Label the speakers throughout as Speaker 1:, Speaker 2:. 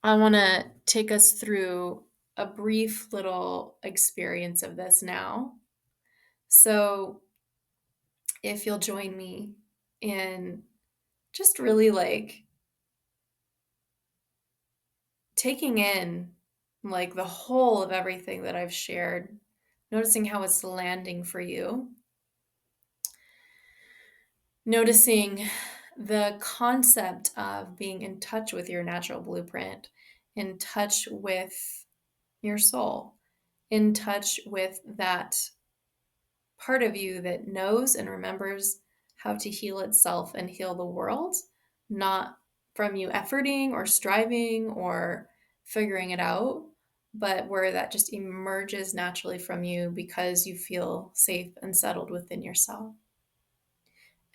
Speaker 1: I want to take us through a brief little experience of this now. So, if you'll join me in just really like taking in like the whole of everything that I've shared, noticing how it's landing for you, noticing the concept of being in touch with your natural blueprint, in touch with your soul, in touch with that part of you that knows and remembers how to heal itself and heal the world, not from you efforting or striving or figuring it out, but where that just emerges naturally from you because you feel safe and settled within yourself.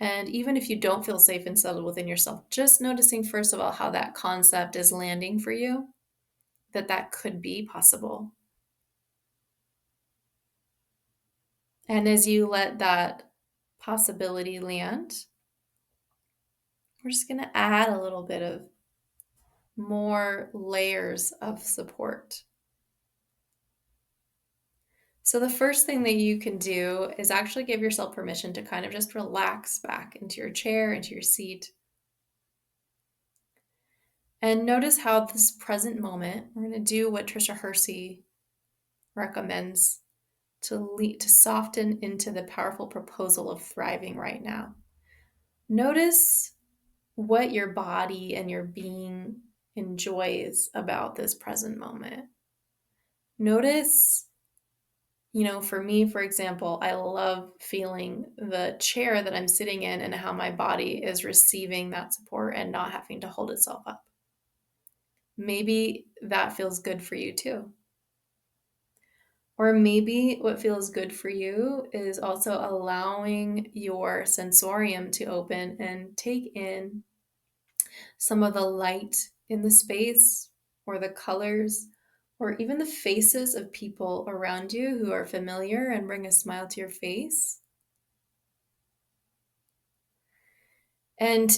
Speaker 1: And even if you don't feel safe and settled within yourself, just noticing, first of all, how that concept is landing for you, that that could be possible. And as you let that possibility land, we're just going to add a little bit of more layers of support. So, the first thing that you can do is actually give yourself permission to kind of just relax back into your chair, into your seat, and notice how this present moment, we're going to do what Trisha Hersey recommends to soften into the powerful proposal of thriving right now. Notice what your body and your being enjoys about this present moment. Notice, for me, for example, I love feeling the chair that I'm sitting in and how my body is receiving that support and not having to hold itself up. Maybe that feels good for you too. Or maybe what feels good for you is also allowing your sensorium to open and take in some of the light in the space or the colors or even the faces of people around you who are familiar and bring a smile to your face. And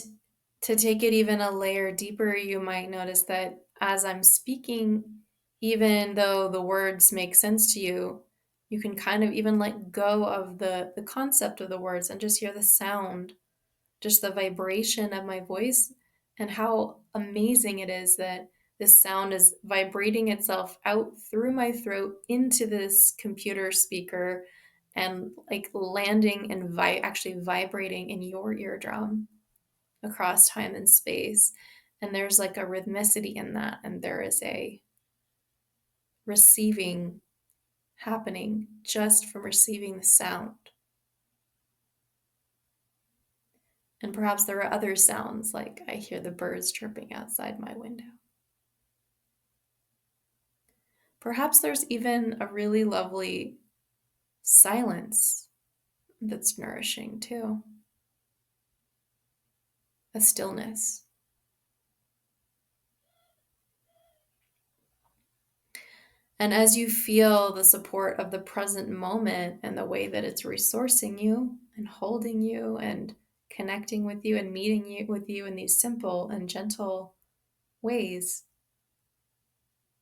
Speaker 1: to take it even a layer deeper, you might notice that as I'm speaking, even though the words make sense to you, you can kind of even let go of the concept of the words and just hear the sound, just the vibration of my voice, and how amazing it is that this sound is vibrating itself out through my throat into this computer speaker and like landing and actually vibrating in your eardrum across time and space. And there's like a rhythmicity in that, and there is a receiving happening just from receiving the sound. And perhaps there are other sounds, like I hear the birds chirping outside my window. Perhaps there's even a really lovely silence that's nourishing too, a stillness. And as you feel the support of the present moment and the way that it's resourcing you and holding you and connecting with you and meeting you with you in these simple and gentle ways,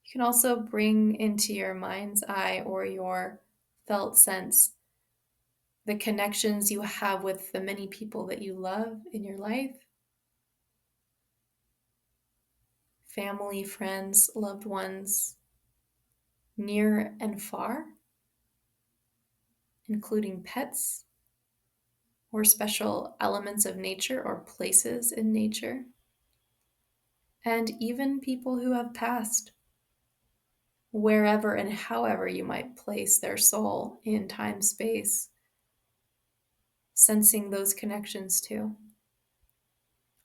Speaker 1: you can also bring into your mind's eye or your felt sense the connections you have with the many people that you love in your life, family, friends, loved ones, near and far, including pets or special elements of nature or places in nature, and even people who have passed, wherever and however you might place their soul in time space, sensing those connections too.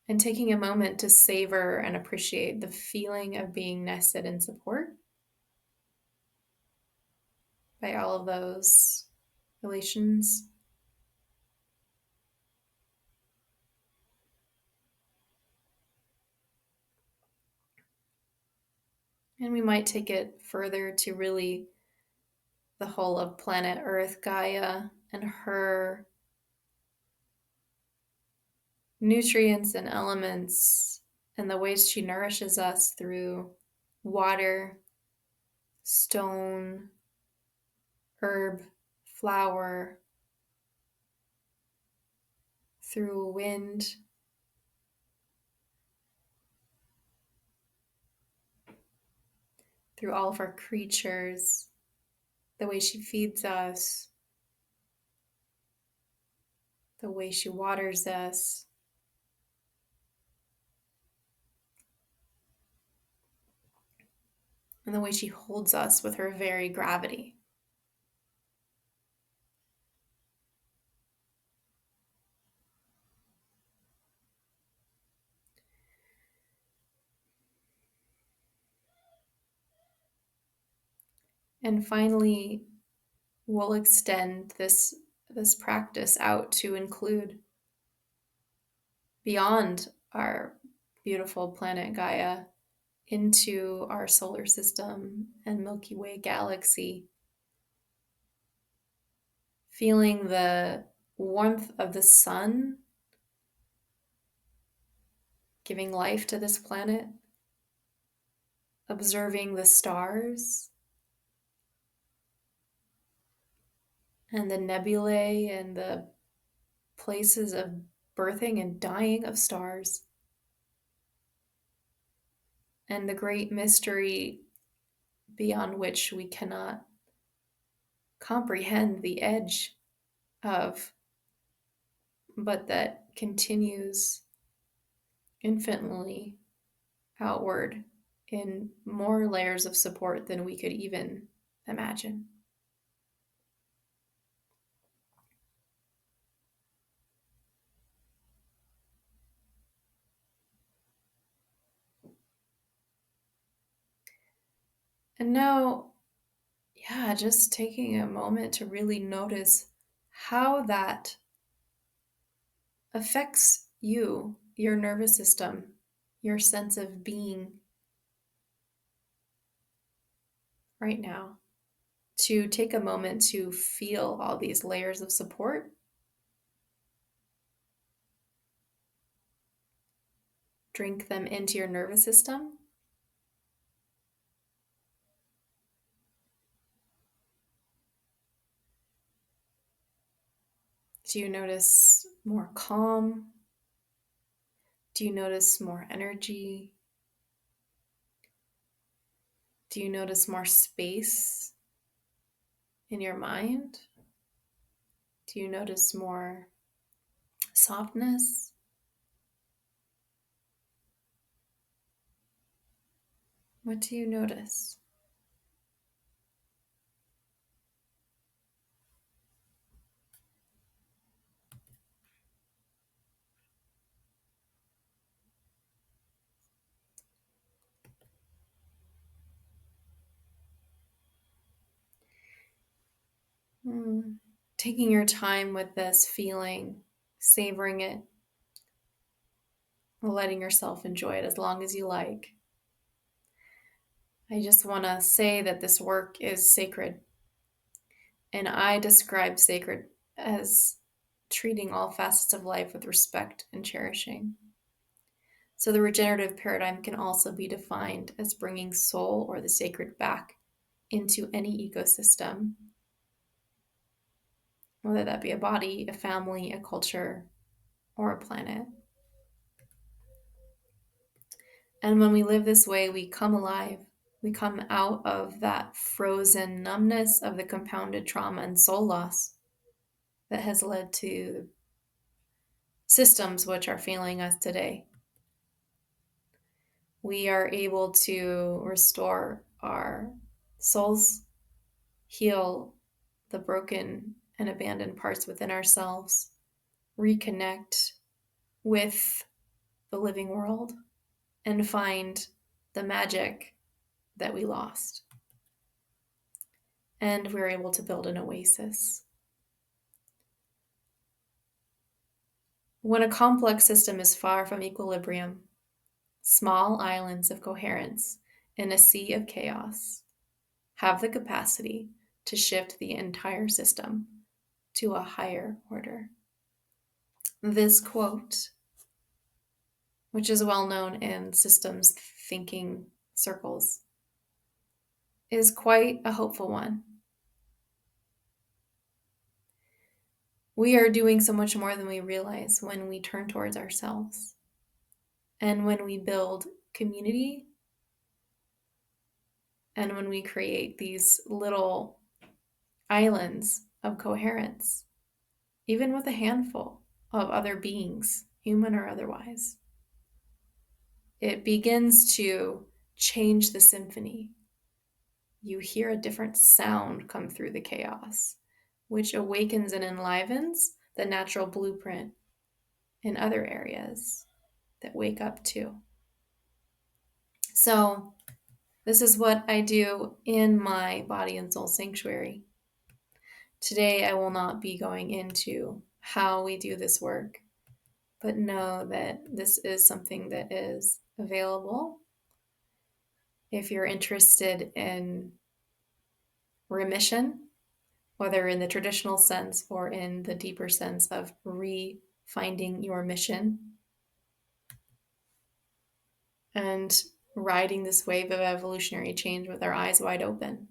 Speaker 1: And taking a moment to savor and appreciate the feeling of being nested in support by all of those relations. And we might take it further to really the whole of planet Earth, Gaia, and her nutrients and elements and the ways she nourishes us through water, stone, herb, flower, through wind, through all of our creatures, the way she feeds us, the way she waters us, and the way she holds us with her very gravity. And finally, we'll extend this practice out to include beyond our beautiful planet Gaia into our solar system and Milky Way galaxy, feeling the warmth of the sun giving life to this planet, observing the stars and the nebulae and the places of birthing and dying of stars, and the great mystery beyond which we cannot comprehend the edge of, but that continues infinitely outward in more layers of support than we could even imagine. And now, yeah, just taking a moment to really notice how that affects you, your nervous system, your sense of being right now. To take a moment to feel all these layers of support, drink them into your nervous system. Do you notice more calm? Do you notice more energy? Do you notice more space in your mind? Do you notice more softness? What do you notice? Taking your time with this feeling, savoring it, letting yourself enjoy it as long as you like. I just want to say that this work is sacred. And I describe sacred as treating all facets of life with respect and cherishing. So the regenerative paradigm can also be defined as bringing soul or the sacred back into any ecosystem, whether that be a body, a family, a culture, or a planet. And when we live this way, we come alive. We come out of that frozen numbness of the compounded trauma and soul loss that has led to systems which are failing us today. We are able to restore our souls, heal the broken and abandoned parts within ourselves, reconnect with the living world, and find the magic that we lost. And we're able to build an oasis. When a complex system is far from equilibrium, small islands of coherence in a sea of chaos have the capacity to shift the entire system to a higher order. This quote, which is well known in systems thinking circles, is quite a hopeful one. We are doing so much more than we realize when we turn towards ourselves and when we build community and when we create these little islands of coherence, even with a handful of other beings, human or otherwise. It begins to change the symphony. You hear a different sound come through the chaos, which awakens and enlivens the natural blueprint in other areas that wake up too. So, this is what I do in my body and soul sanctuary. Today, I will not be going into how we do this work, but know that this is something that is available if you're interested in remission, whether in the traditional sense or in the deeper sense of refinding your mission and riding this wave of evolutionary change with our eyes wide open.